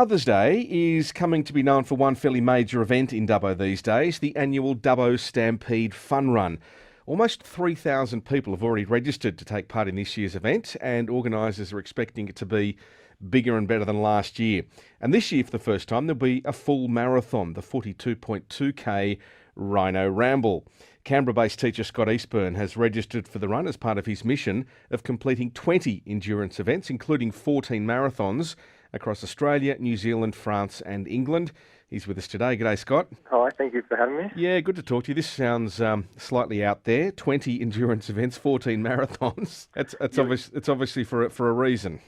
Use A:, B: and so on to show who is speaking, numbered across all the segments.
A: Mother's Day is coming to be known for one fairly major event in Dubbo these days, the annual Dubbo Stampede Fun Run. Almost 3,000 people have already registered to take part in this year's event, and organisers are expecting it to be bigger and better than last year. And this year, for the first time, there'll be a full marathon, the 42.2k Rhino Ramble. Canberra-based teacher Scott Eastburn has registered for the run as part of his mission of completing 20 endurance events, including 14 marathons across Australia, New Zealand, France and England. He's with us today. G'day, Scott.
B: Hi, thank you for having me.
A: Yeah, good to talk to you. This sounds slightly out there. 20 endurance events, 14 marathons. It's obviously for a reason.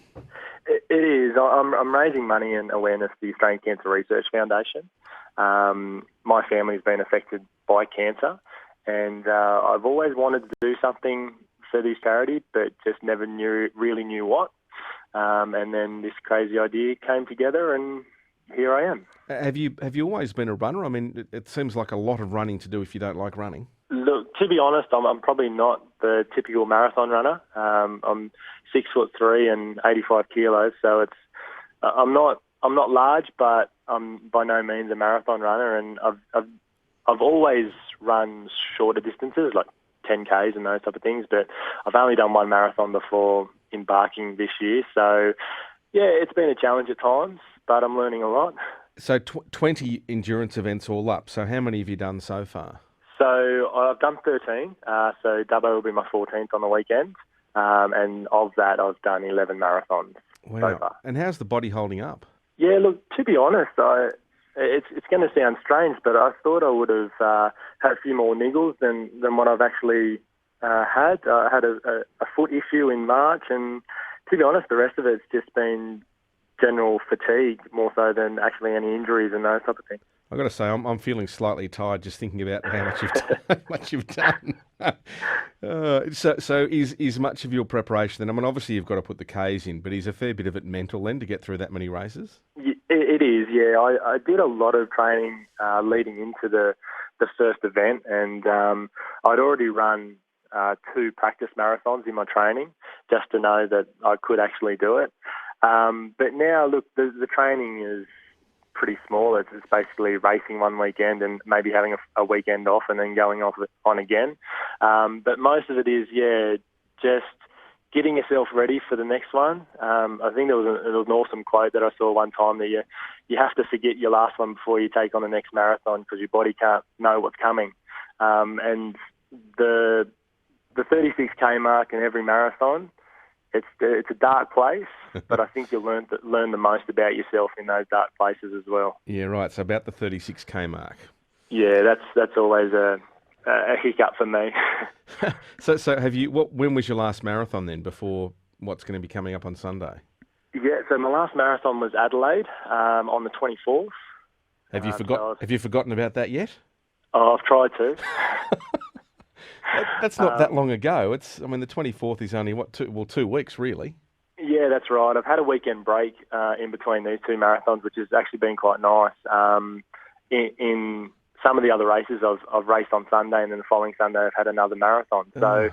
B: It is. I'm raising money and awareness for the Australian Cancer Research Foundation. My family's been affected by cancer, and I've always wanted to do something for this charity, but just never really knew what. And then this crazy idea came together, and here I am.
A: Have you always been a runner? I mean, it seems like a lot of running to do if you don't like running.
B: Look, to be honest, I'm probably not the typical marathon runner. I'm 6'3" and 85 kilos, so it's I'm not large, but I'm by no means a marathon runner. And I've always run shorter distances, like 10Ks and those type of things, but I've only done one marathon before embarking this year. So, yeah, it's been a challenge at times, but I'm learning a lot.
A: So 20 endurance events all up. So how many have you done so far?
B: So I've done 13. So Dubbo will be my 14th on the weekend. And of that, I've done 11 marathons so far.
A: And how's the body holding up?
B: Yeah, look, to be honest, it's going to sound strange, but I thought I would have had a few more niggles than what I've actually had. I had a foot issue in March, and to be honest, the rest of it's just been general fatigue more so than actually any injuries and those type of things.
A: I've got to say, I'm feeling slightly tired just thinking about how much you've done. So is much of your preparation then? I mean, obviously you've got to put the Ks in, but is a fair bit of it mental then to get through that many races?
B: It is, yeah. I did a lot of training leading into the first event, and I'd already run 2 practice marathons in my training just to know that I could actually do it. But now, look, the training is pretty small. It's basically racing one weekend and maybe having a weekend off and then going off on again. But most of it is, just getting yourself ready for the next one. I think there was an awesome quote that I saw one time that you have to forget your last one before you take on the next marathon because your body can't know what's coming. And the 36K mark in every marathon, it's a dark place, but I think you'll learn the most about yourself in those dark places as well.
A: Yeah, right. So about the 36K mark.
B: Yeah, that's always a hiccup for me.
A: So have you? When was your last marathon then? Before what's going to be coming up on Sunday?
B: Yeah, so my last marathon was Adelaide on the 24th.
A: Have you forgotten about that yet?
B: Oh, I've tried to.
A: That's not that long ago. The 24th is only 2 weeks really.
B: Yeah, that's right. I've had a weekend break in between these 2 marathons, which has actually been quite nice. In some of the other races, I've raced on Sunday, and then the following Sunday I've had another marathon. So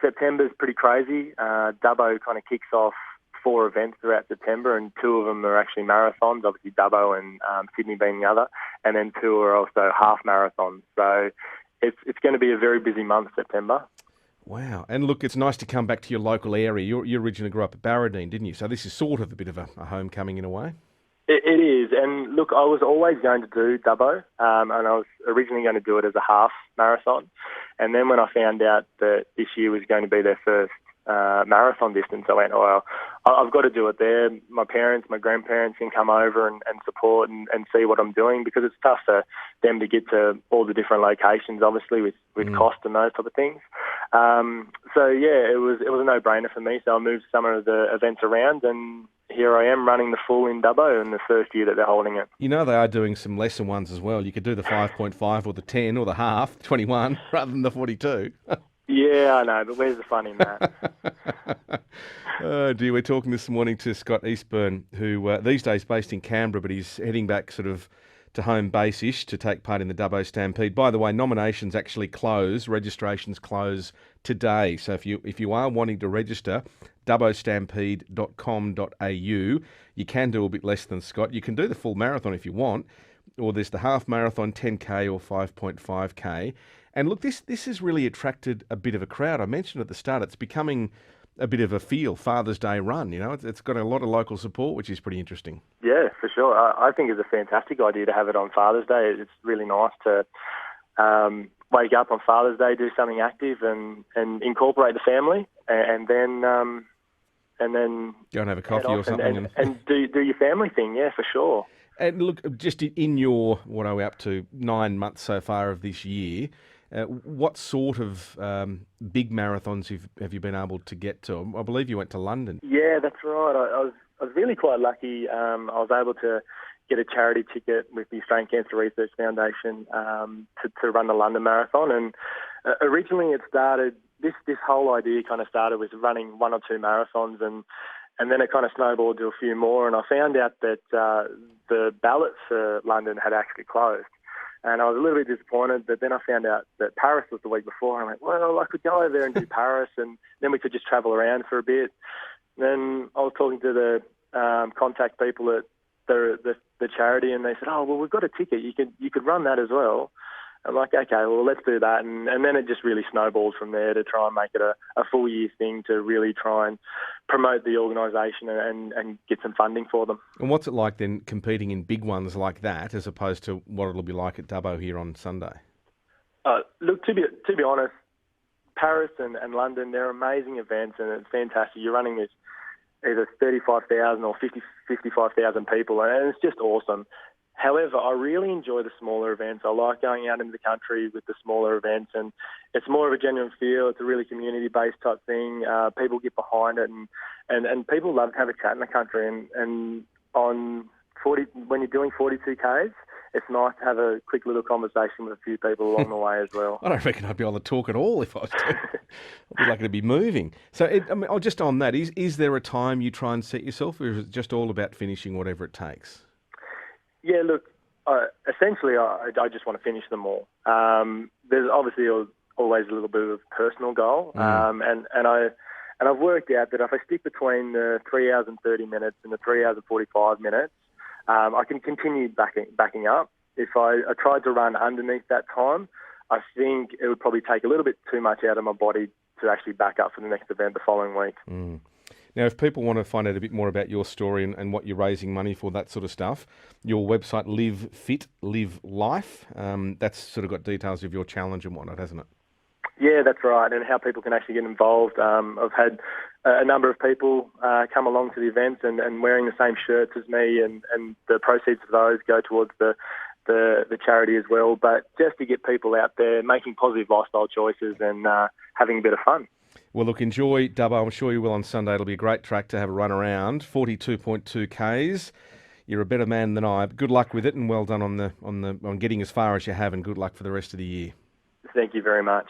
B: September's pretty crazy. Dubbo kind of kicks off 4 events throughout September, and 2 of them are actually marathons, obviously Dubbo and Sydney being the other, and then 2 are also half marathons. So it's going to be a very busy month, September.
A: Wow. And look, it's nice to come back to your local area. You originally grew up at Barradine, didn't you? So this is sort of a bit of a homecoming in a way.
B: It is. And look, I was always going to do Dubbo, and I was originally going to do it as a half marathon. And then when I found out that this year was going to be their first marathon distance, I went, well, I've got to do it there. My parents, my grandparents can come over and support and see what I'm doing, because it's tough for them to get to all the different locations, obviously, with cost and those type of things. So, yeah, it was a no-brainer for me. So I moved some of the events around, and here I am running the full in Dubbo in the first year that they're holding it.
A: You know they are doing some lesser ones as well. You could do the 5.5 or the 10 or the half, 21, rather than the 42.
B: Yeah, I know, but where's the fun in that?
A: Oh dear, we're talking this morning to Scott Eastburn, who these days based in Canberra, but he's heading back sort of to home base-ish to take part in the Dubbo Stampede. By the way, nominations actually close, registrations close today. So if you are wanting to register, dubbostampede.com.au. You can do a bit less than Scott. You can do the full marathon if you want, or there's the half marathon, 10K or 5.5K. And look, this has really attracted a bit of a crowd. I mentioned at the start, it's becoming a bit of a Father's Day run. You know, it's got a lot of local support, which is pretty interesting.
B: Yeah, for sure. I think it's a fantastic idea to have it on Father's Day. It's really nice to wake up on Father's Day, do something active, and incorporate the family, and then
A: go and have a coffee or something,
B: and do your family thing. Yeah, for sure.
A: And look, just in your, what are we up to, 9 months so far of this year, what sort of big marathons have you been able to get to? I believe you went to London.
B: Yeah, that's right. I was really quite lucky. I was able to get a charity ticket with the Australian Cancer Research Foundation to run the London Marathon. And originally it started, this whole idea kind of started with running 1 or 2 marathons, and then it kind of snowballed to a few more. And I found out that the ballots for London had actually closed. And I was a little bit disappointed, but then I found out that Paris was the week before. And I went, well, I could go over there and do Paris, and then we could just travel around for a bit. Then I was talking to the contact people at the charity, and they said, oh, well, we've got a ticket. You could run that as well. I'm like, okay, well, let's do that. And then it just really snowballed from there to try and make it a full year thing, to really try and promote the organisation and get some funding for them.
A: And what's it like then competing in big ones like that as opposed to what it'll be like at Dubbo here on Sunday?
B: Look, to be honest, Paris and London, they're amazing events, and it's fantastic. You're running this either 35,000 or 55,000 people, and it's just awesome. However, I really enjoy the smaller events. I like going out into the country with the smaller events, and it's more of a genuine feel. It's a really community-based type thing. People get behind it, and people love to have a chat in the country. And when you're doing 42 Ks, it's nice to have a quick little conversation with a few people along the way as well.
A: I don't reckon I'd be able to talk at all if I was to. I'd be lucky to be moving. So, just on that, is there a time you try and set yourself, or is it just all about finishing whatever it takes?
B: Yeah, look, essentially I just want to finish them all. There's obviously always a little bit of a personal goal, and I've worked out that if I stick between the 3 hours and 30 minutes and the 3 hours and 45 minutes, I can continue backing up. If I tried to run underneath that time, I think it would probably take a little bit too much out of my body to actually back up for the next event the following week.
A: Now, if people want to find out a bit more about your story and what you're raising money for, that sort of stuff, your website, Live Fit, Live Life, that's sort of got details of your challenge and whatnot, hasn't it? Yeah,
B: that's right, and how people can actually get involved. I've had a number of people come along to the events and wearing the same shirts as me, and the proceeds of those go towards the charity as well. But just to get people out there making positive lifestyle choices and having a bit of fun.
A: Well, look, enjoy Dubbo. I'm sure you will on Sunday. It'll be a great track to have a run around. 42.2 Ks. You're a better man than I. Good luck with it, and well done on getting as far as you have, and good luck for the rest of the year.
B: Thank you very much.